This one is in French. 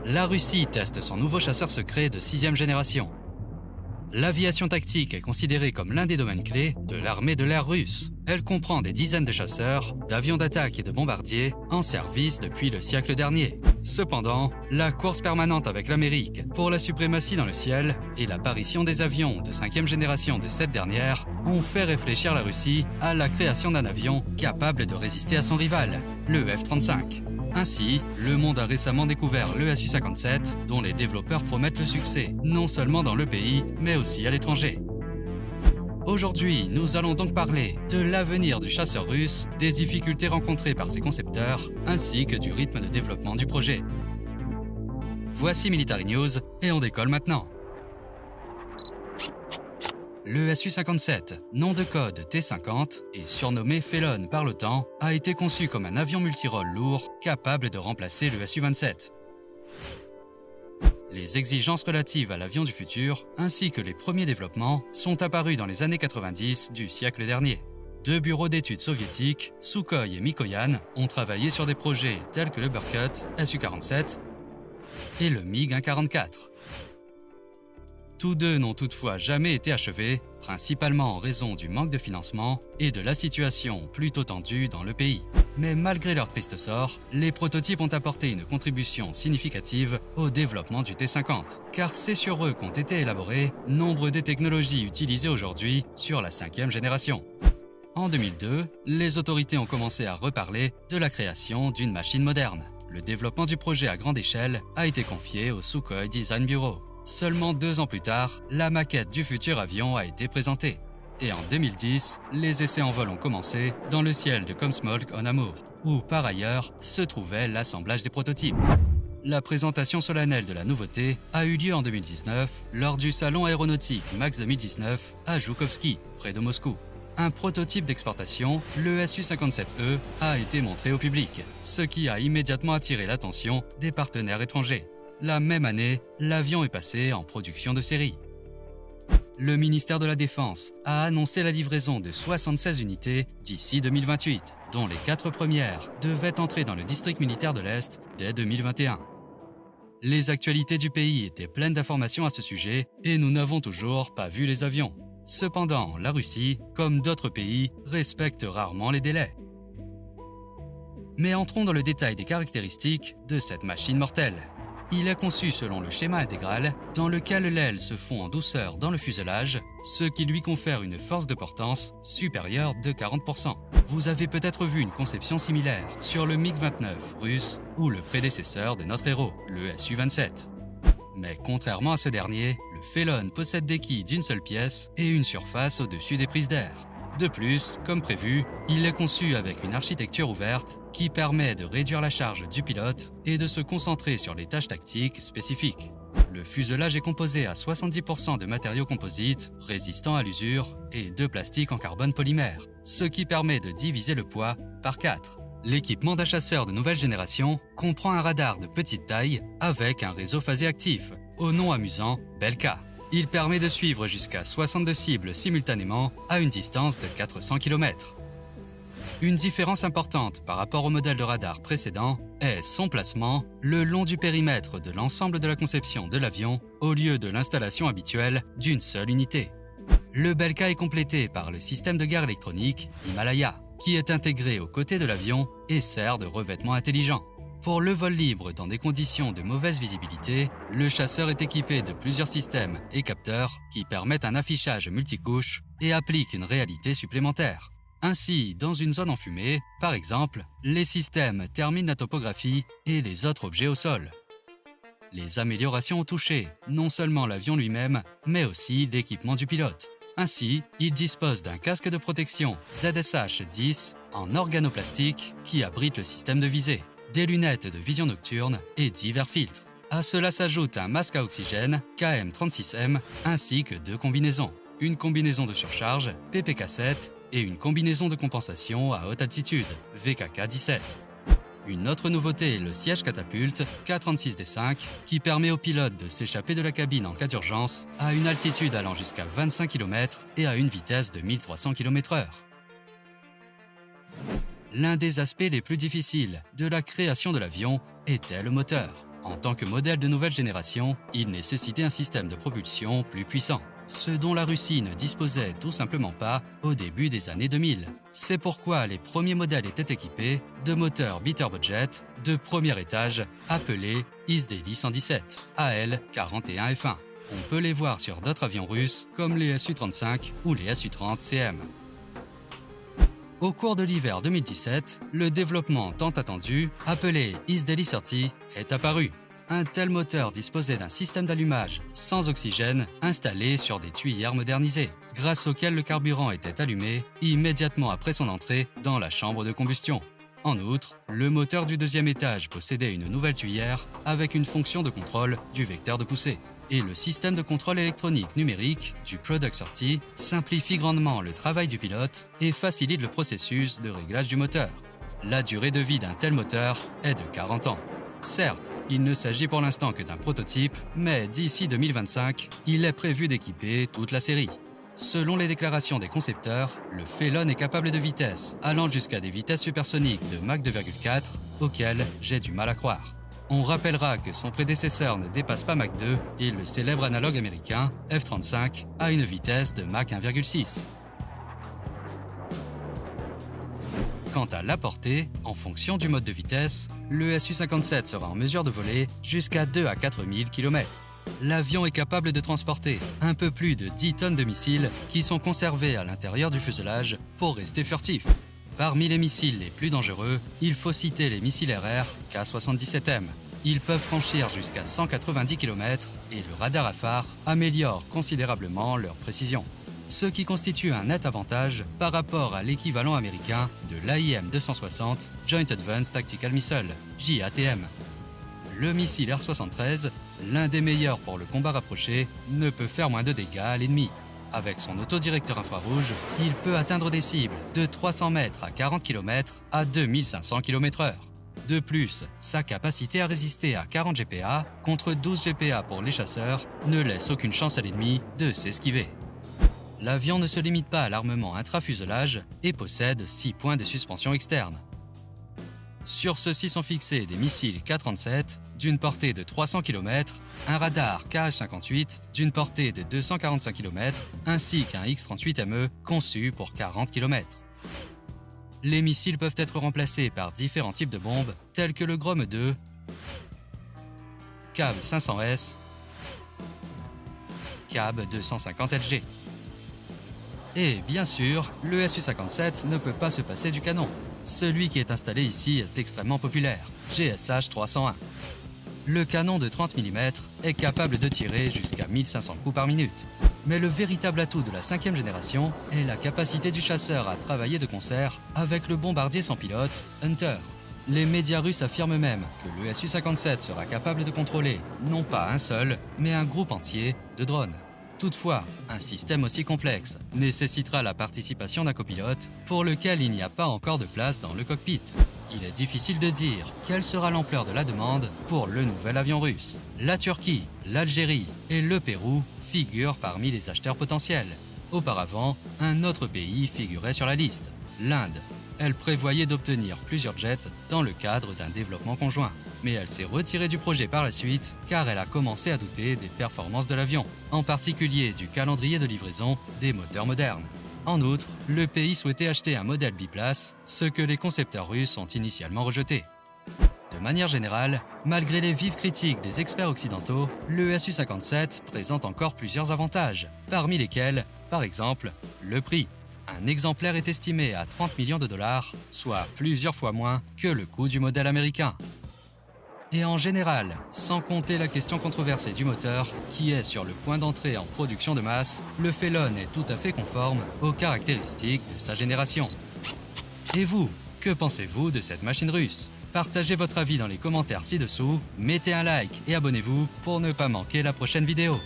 La Russie teste son nouveau chasseur secret de 6e génération. L'aviation tactique est considérée comme l'un des domaines clés de l'armée de l'air russe. Elle comprend des dizaines de chasseurs, d'avions d'attaque et de bombardiers en service depuis le siècle dernier. Cependant, la course permanente avec l'Amérique pour la suprématie dans le ciel et l'apparition des avions de 5e génération de cette dernière ont fait réfléchir la Russie à la création d'un avion capable de résister à son rival, le F-35. Ainsi, le monde a récemment découvert le Su-57, dont les développeurs promettent le succès, non seulement dans le pays, mais aussi à l'étranger. Aujourd'hui, nous allons donc parler de l'avenir du chasseur russe, des difficultés rencontrées par ses concepteurs, ainsi que du rythme de développement du projet. Voici Military News, et on décolle maintenant. Le Su-57, nom de code T-50 et surnommé Felon par l'OTAN, a été conçu comme un avion multirôle lourd capable de remplacer le Su-27. Les exigences relatives à l'avion du futur, ainsi que les premiers développements, sont apparus dans les années 90 du siècle dernier. Deux bureaux d'études soviétiques, Sukhoi et Mikoyan, ont travaillé sur des projets tels que le Berkut Su-47 et le MiG-144. Tous deux n'ont toutefois jamais été achevés, principalement en raison du manque de financement et de la situation plutôt tendue dans le pays. Mais malgré leur triste sort, les prototypes ont apporté une contribution significative au développement du T-50, car c'est sur eux qu'ont été élaborées nombre des technologies utilisées aujourd'hui sur la 5e génération. En 2002, les autorités ont commencé à reparler de la création d'une machine moderne. Le développement du projet à grande échelle a été confié au Sukhoi Design Bureau. Seulement 2 ans plus tard, la maquette du futur avion a été présentée. Et en 2010, les essais en vol ont commencé dans le ciel de Komsomolsk-on-Amur, où par ailleurs se trouvait l'assemblage des prototypes. La présentation solennelle de la nouveauté a eu lieu en 2019 lors du salon aéronautique MAX 2019 à Joukovski, près de Moscou. Un prototype d'exportation, le Su-57E, a été montré au public, ce qui a immédiatement attiré l'attention des partenaires étrangers. La même année, l'avion est passé en production de série. Le ministère de la Défense a annoncé la livraison de 76 unités d'ici 2028, dont les 4 premières devaient entrer dans le district militaire de l'Est dès 2021. Les actualités du pays étaient pleines d'informations à ce sujet et nous n'avons toujours pas vu les avions. Cependant, la Russie, comme d'autres pays, respecte rarement les délais. Mais entrons dans le détail des caractéristiques de cette machine mortelle. Il est conçu selon le schéma intégral, dans lequel l'aile se fond en douceur dans le fuselage, ce qui lui confère une force de portance supérieure de 40%. Vous avez peut-être vu une conception similaire sur le MiG-29 russe ou le prédécesseur de notre héros, le Su-27. Mais contrairement à ce dernier, le Felon possède des quilles d'une seule pièce et une surface au-dessus des prises d'air. De plus, comme prévu, il est conçu avec une architecture ouverte qui permet de réduire la charge du pilote et de se concentrer sur les tâches tactiques spécifiques. Le fuselage est composé à 70% de matériaux composites résistants à l'usure et de plastique en carbone polymère, ce qui permet de diviser le poids par 4. L'équipement d'un chasseur de nouvelle génération comprend un radar de petite taille avec un réseau phasé actif, au nom amusant Belka. Il permet de suivre jusqu'à 62 cibles simultanément à une distance de 400 km. Une différence importante par rapport au modèle de radar précédent est son placement le long du périmètre de l'ensemble de la conception de l'avion au lieu de l'installation habituelle d'une seule unité. Le Belka est complété par le système de gare électronique Himalaya, qui est intégré aux côtés de l'avion et sert de revêtement intelligent. Pour le vol libre dans des conditions de mauvaise visibilité, le chasseur est équipé de plusieurs systèmes et capteurs qui permettent un affichage multicouche et appliquent une réalité supplémentaire. Ainsi, dans une zone enfumée, par exemple, les systèmes terminent la topographie et les autres objets au sol. Les améliorations ont touché non seulement l'avion lui-même, mais aussi l'équipement du pilote. Ainsi, il dispose d'un casque de protection ZSH-10 en organoplastique qui abrite le système de visée, des lunettes de vision nocturne et divers filtres. À cela s'ajoute un masque à oxygène KM36M ainsi que 2 combinaisons. Une combinaison de surcharge PPK7 et une combinaison de compensation à haute altitude VKK17. Une autre nouveauté est le siège catapulte K36D5 qui permet au pilote de s'échapper de la cabine en cas d'urgence à une altitude allant jusqu'à 25 km et à une vitesse de 1300 km/h. L'un des aspects les plus difficiles de la création de l'avion était le moteur. En tant que modèle de nouvelle génération, il nécessitait un système de propulsion plus puissant, ce dont la Russie ne disposait tout simplement pas au début des années 2000. C'est pourquoi les premiers modèles étaient équipés de moteurs bitter budget de premier étage appelés Izdeli 117, AL-41F1. On peut les voir sur d'autres avions russes comme les Su-35 ou les Su-30 CM. Au cours de l'hiver 2017, le développement tant attendu, appelé Izdeli 30, est apparu. Un tel moteur disposait d'un système d'allumage sans oxygène installé sur des tuyères modernisées, grâce auquel le carburant était allumé immédiatement après son entrée dans la chambre de combustion. En outre, le moteur du deuxième étage possédait une nouvelle tuyère avec une fonction de contrôle du vecteur de poussée. Et le système de contrôle électronique numérique du Product 30 simplifie grandement le travail du pilote et facilite le processus de réglage du moteur. La durée de vie d'un tel moteur est de 40 ans. Certes, il ne s'agit pour l'instant que d'un prototype, mais d'ici 2025, il est prévu d'équiper toute la série. Selon les déclarations des concepteurs, le Phelon est capable de vitesses allant jusqu'à des vitesses supersoniques de Mach 2,4, auxquelles j'ai du mal à croire. On rappellera que son prédécesseur ne dépasse pas Mach 2 et le célèbre analogue américain F-35 a une vitesse de Mach 1,6. Quant à la portée, en fonction du mode de vitesse, le Su-57 sera en mesure de voler jusqu'à 2 à 4 000 km. L'avion est capable de transporter un peu plus de 10 tonnes de missiles qui sont conservés à l'intérieur du fuselage pour rester furtifs. Parmi les missiles les plus dangereux, il faut citer les missiles RR K-77M. Ils peuvent franchir jusqu'à 190 km et le radar à phare améliore considérablement leur précision, ce qui constitue un net avantage par rapport à l'équivalent américain de l'AIM-260 Joint Advanced Tactical Missile, JATM. Le missile R-73, l'un des meilleurs pour le combat rapproché, ne peut faire moins de dégâts à l'ennemi. Avec son autodirecteur infrarouge, il peut atteindre des cibles de 300 mètres à 40 km à 2500 km/h. De plus, sa capacité à résister à 40 GPA contre 12 GPA pour les chasseurs ne laisse aucune chance à l'ennemi de s'esquiver. L'avion ne se limite pas à l'armement intrafuselage et possède 6 points de suspension externe. Sur ceux-ci sont fixés des missiles K-37 d'une portée de 300 km, un radar KH-58 d'une portée de 245 km, ainsi qu'un X-38ME conçu pour 40 km. Les missiles peuvent être remplacés par différents types de bombes tels que le Grom 2, CAB 500S, CAB 250LG. Et bien sûr, le Su-57 ne peut pas se passer du canon. Celui qui est installé ici est extrêmement populaire, GSH 301. Le canon de 30 mm est capable de tirer jusqu'à 1500 coups par minute. Mais le véritable atout de la 5e génération est la capacité du chasseur à travailler de concert avec le bombardier sans pilote, Hunter. Les médias russes affirment même que le Su-57 sera capable de contrôler non pas un seul, mais un groupe entier de drones. Toutefois, un système aussi complexe nécessitera la participation d'un copilote pour lequel il n'y a pas encore de place dans le cockpit. Il est difficile de dire quelle sera l'ampleur de la demande pour le nouvel avion russe. La Turquie, l'Algérie et le Pérou figurent parmi les acheteurs potentiels. Auparavant, un autre pays figurait sur la liste, l'Inde. Elle prévoyait d'obtenir plusieurs jets dans le cadre d'un développement conjoint. Mais elle s'est retirée du projet par la suite car elle a commencé à douter des performances de l'avion, en particulier du calendrier de livraison des moteurs modernes. En outre, le pays souhaitait acheter un modèle biplace, ce que les concepteurs russes ont initialement rejeté. De manière générale, malgré les vives critiques des experts occidentaux, le Su-57 présente encore plusieurs avantages, parmi lesquels, par exemple, le prix. Un exemplaire est estimé à 30 millions de dollars, soit plusieurs fois moins que le coût du modèle américain. Et en général, sans compter la question controversée du moteur, qui est sur le point d'entrer en production de masse, le Phelon est tout à fait conforme aux caractéristiques de sa génération. Et vous, que pensez-vous de cette machine russe ? Partagez votre avis dans les commentaires ci-dessous, mettez un like et abonnez-vous pour ne pas manquer la prochaine vidéo.